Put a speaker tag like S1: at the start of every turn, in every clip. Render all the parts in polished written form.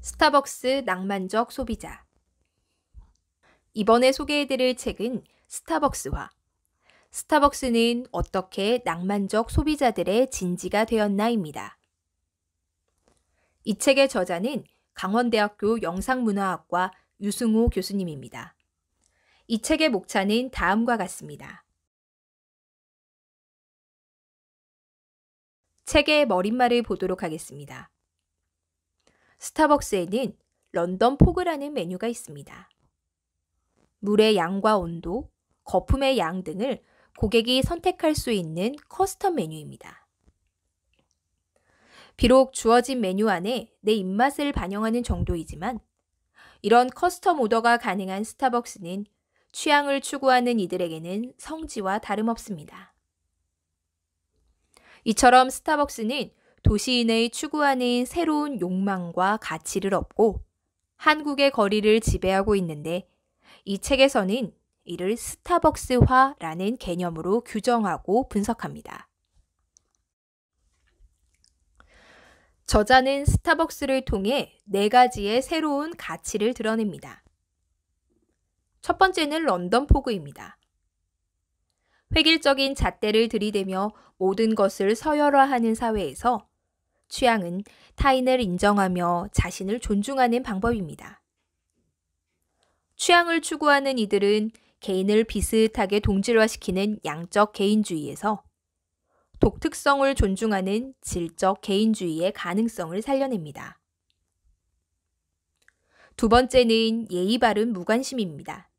S1: 스타벅스 낭만적 소비자. 이번에 소개해드릴 책은 스타벅스화. 스타벅스는 어떻게 낭만적 소비자들의 진지가 되었나입니다. 이 책의 저자는 강원대학교 영상문화학과 유승호 교수님입니다. 이 책의 목차는 다음과 같습니다. 책의 머릿말을 보도록 하겠습니다. 스타벅스에는 런던 포그라는 메뉴가 있습니다. 물의 양과 온도, 거품의 양 등을 고객이 선택할 수 있는 커스텀 메뉴입니다. 비록 주어진 메뉴 안에 내 입맛을 반영하는 정도이지만 이런 커스텀 오더가 가능한 스타벅스는 취향을 추구하는 이들에게는 성지와 다름없습니다. 이처럼 스타벅스는 도시인의 추구하는 새로운 욕망과 가치를 얻고 한국의 거리를 지배하고 있는데 이 책에서는 이를 스타벅스화라는 개념으로 규정하고 분석합니다. 저자는 스타벅스를 통해 4가지의 새로운 가치를 드러냅니다. 첫 번째는 런던 포그입니다. 획일적인 잣대를 들이대며 모든 것을 서열화하는 사회에서 취향은 타인을 인정하며 자신을 존중하는 방법입니다. 취향을 추구하는 이들은 개인을 비슷하게 동질화시키는 양적 개인주의에서 독특성을 존중하는 질적 개인주의의 가능성을 살려냅니다. 두 번째는 예의 바른 무관심입니다.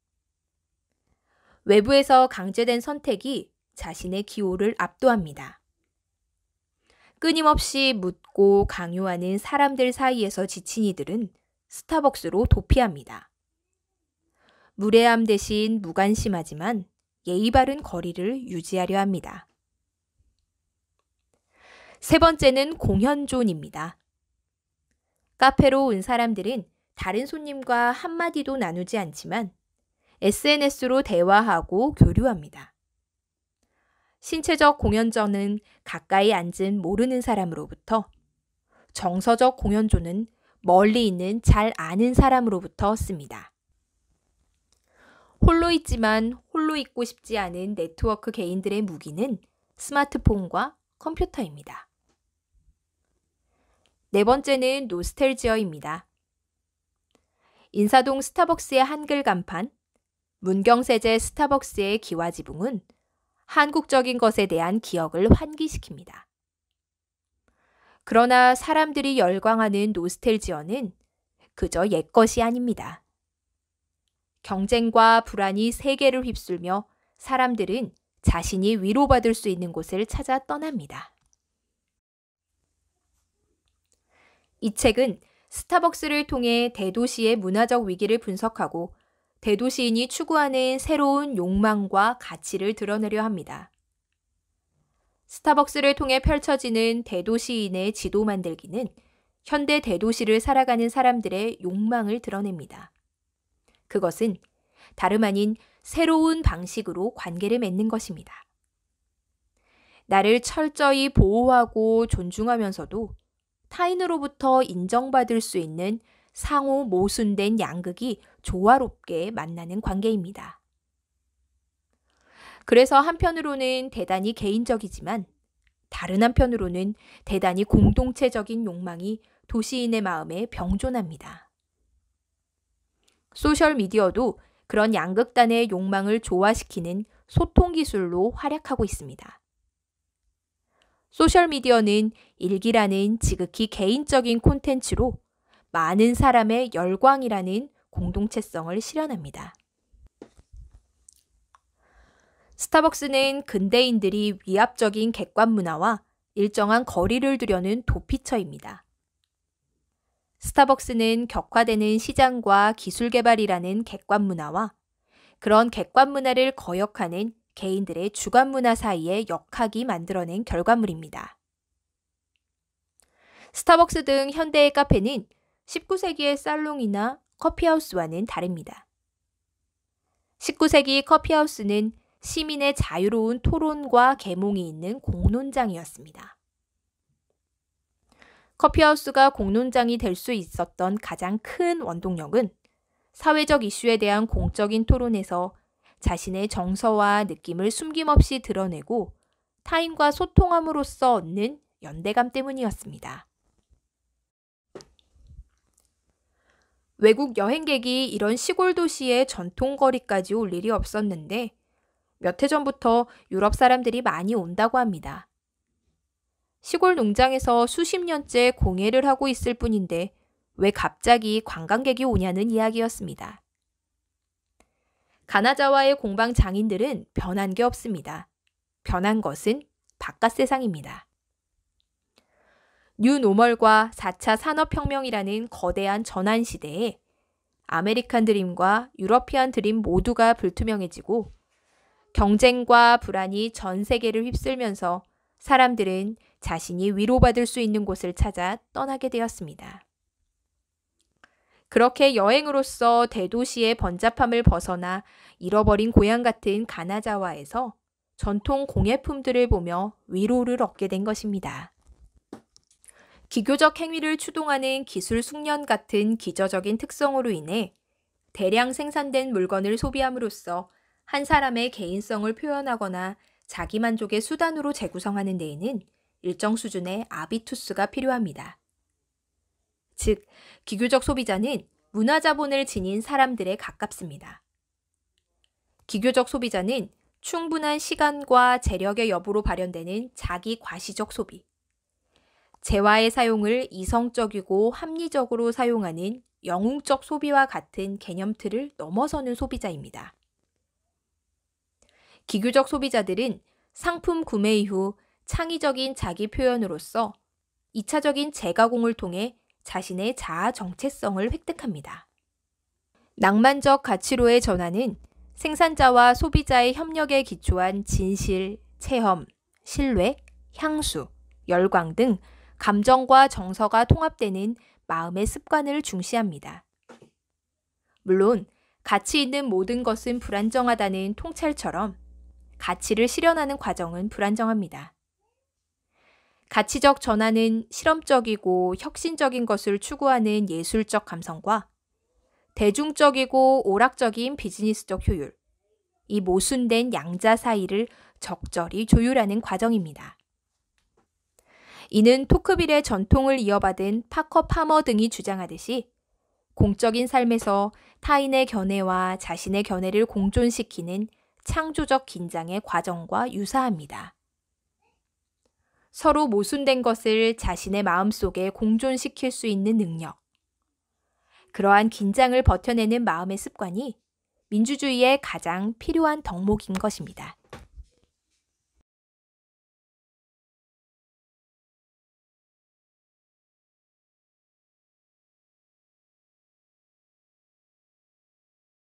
S1: 외부에서 강제된 선택이 자신의 기호를 압도합니다. 끊임없이 묻고 강요하는 사람들 사이에서 지친 이들은 스타벅스로 도피합니다. 무례함 대신 무관심하지만 예의 바른 거리를 유지하려 합니다. 세 번째는 공현존입니다. 카페로 온 사람들은 다른 손님과 한마디도 나누지 않지만 SNS로 대화하고 교류합니다. 신체적 공연전은 가까이 앉은 모르는 사람으로부터, 정서적 공연조는 멀리 있는 잘 아는 사람으로부터 씁니다. 홀로 있지만 홀로 있고 싶지 않은 네트워크 개인들의 무기는 스마트폰과 컴퓨터입니다. 네 번째는 노스텔지어입니다. 인사동 스타벅스의 한글 간판, 문경세제 스타벅스의 기와지붕은 한국적인 것에 대한 기억을 환기시킵니다. 그러나 사람들이 열광하는 노스텔지어는 그저 옛것이 아닙니다. 경쟁과 불안이 세계를 휩쓸며 사람들은 자신이 위로받을 수 있는 곳을 찾아 떠납니다. 이 책은 스타벅스를 통해 대도시의 문화적 위기를 분석하고 대도시인이 추구하는 새로운 욕망과 가치를 드러내려 합니다. 스타벅스를 통해 펼쳐지는 대도시인의 지도 만들기는 현대 대도시를 살아가는 사람들의 욕망을 드러냅니다. 그것은 다름 아닌 새로운 방식으로 관계를 맺는 것입니다. 나를 철저히 보호하고 존중하면서도 타인으로부터 인정받을 수 있는 상호 모순된 양극이 조화롭게 만나는 관계입니다. 그래서 한편으로는 대단히 개인적이지만 다른 한편으로는 대단히 공동체적인 욕망이 도시인의 마음에 병존합니다. 소셜미디어도 그런 양극단의 욕망을 조화시키는 소통 기술로 활약하고 있습니다. 소셜미디어는 일기라는 지극히 개인적인 콘텐츠로 많은 사람의 열광이라는 공동체성을 실현합니다. 스타벅스는 근대인들이 위압적인 객관 문화와 일정한 거리를 두려는 도피처입니다. 스타벅스는 격화되는 시장과 기술 개발이라는 객관 문화와 그런 객관 문화를 거역하는 개인들의 주관 문화 사이의 역학이 만들어낸 결과물입니다. 스타벅스 등 현대의 카페는 19세기의 살롱이나 커피하우스와는 다릅니다. 19세기 커피하우스는 시민의 자유로운 토론과 계몽이 있는 공론장이었습니다. 커피하우스가 공론장이 될 수 있었던 가장 큰 원동력은 사회적 이슈에 대한 공적인 토론에서 자신의 정서와 느낌을 숨김없이 드러내고 타인과 소통함으로써 얻는 연대감 때문이었습니다. 외국 여행객이 이런 시골 도시의 전통거리까지 올 일이 없었는데 몇 해 전부터 유럽 사람들이 많이 온다고 합니다. 시골 농장에서 수십 년째 공예를 하고 있을 뿐인데 왜 갑자기 관광객이 오냐는 이야기였습니다. 가나자와의 공방 장인들은 변한 게 없습니다. 변한 것은 바깥 세상입니다. 뉴노멀과 4차 산업혁명이라는 거대한 전환 시대에 아메리칸 드림과 유러피안 드림 모두가 불투명해지고 경쟁과 불안이 전 세계를 휩쓸면서 사람들은 자신이 위로받을 수 있는 곳을 찾아 떠나게 되었습니다. 그렇게 여행으로서 대도시의 번잡함을 벗어나 잃어버린 고향 같은 가나자와에서 전통 공예품들을 보며 위로를 얻게 된 것입니다. 기교적 행위를 추동하는 기술 숙련 같은 기저적인 특성으로 인해 대량 생산된 물건을 소비함으로써 한 사람의 개인성을 표현하거나 자기만족의 수단으로 재구성하는 데에는 일정 수준의 아비투스가 필요합니다. 즉, 기교적 소비자는 문화자본을 지닌 사람들에 가깝습니다. 기교적 소비자는 충분한 시간과 재력의 여부로 발현되는 자기 과시적 소비, 재화의 사용을 이성적이고 합리적으로 사용하는 영웅적 소비와 같은 개념틀을 넘어서는 소비자입니다. 기교적 소비자들은 상품 구매 이후 창의적인 자기 표현으로서 2차적인 재가공을 통해 자신의 자아 정체성을 획득합니다. 낭만적 가치로의 전환은 생산자와 소비자의 협력에 기초한 진실, 체험, 신뢰, 향수, 열광 등 감정과 정서가 통합되는 마음의 습관을 중시합니다. 물론 가치 있는 모든 것은 불안정하다는 통찰처럼 가치를 실현하는 과정은 불안정합니다. 가치적 전환은 실험적이고 혁신적인 것을 추구하는 예술적 감성과 대중적이고 오락적인 비즈니스적 효율, 이 모순된 양자 사이를 적절히 조율하는 과정입니다. 이는 토크빌의 전통을 이어받은 파커 파머 등이 주장하듯이 공적인 삶에서 타인의 견해와 자신의 견해를 공존시키는 창조적 긴장의 과정과 유사합니다. 서로 모순된 것을 자신의 마음속에 공존시킬 수 있는 능력. 그러한 긴장을 버텨내는 마음의 습관이 민주주의의 가장 필요한 덕목인 것입니다.